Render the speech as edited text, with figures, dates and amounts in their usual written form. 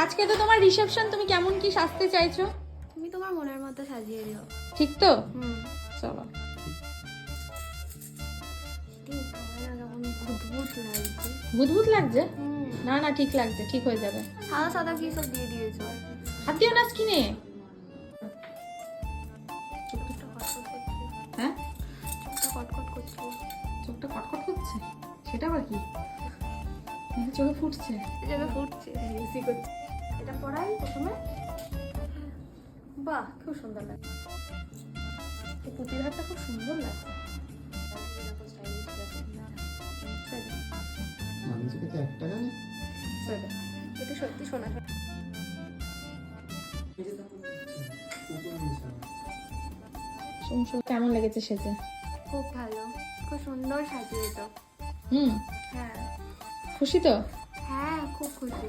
আজকে তো তোমার রিসেপশন, তুমি কেমন কি সাজতে চাইছো? তুমি তোমার মনের মতো সাজিয়ে দিও। ঠিক তো? হুম। চলো। ভূত লাগছে। ভূত লাগছে? হুম। না না, ঠিক লাগছে, ঠিক হয়ে যাবে। সাদা সাদা কি সব দিয়ে দিয়েছো। হাত দিও না স্কিনে। চোখটা কটকট করছে। হ্যাঁ, চোখটা কটকট করছে। চোখটা কটকট করছে, সেটা আবার কি? চোখে ফুটছে। জায়গা ফুটছে। বেশি করছে। এটা পড়াই প্রথমে। বাহ, খুব সুন্দর লাগছে। এই পুঁতির হারটা খুব সুন্দর লাগছে। মানুষকে তো 1 টাকা নেই। এটা সত্যি শোনা। কেমন লেগেছে সেজে? খুব ভালো, খুব সুন্দর সাজিয়ে তো। হুম, হ্যাঁ খুশি তো? হ্যাঁ, খুব খুশি।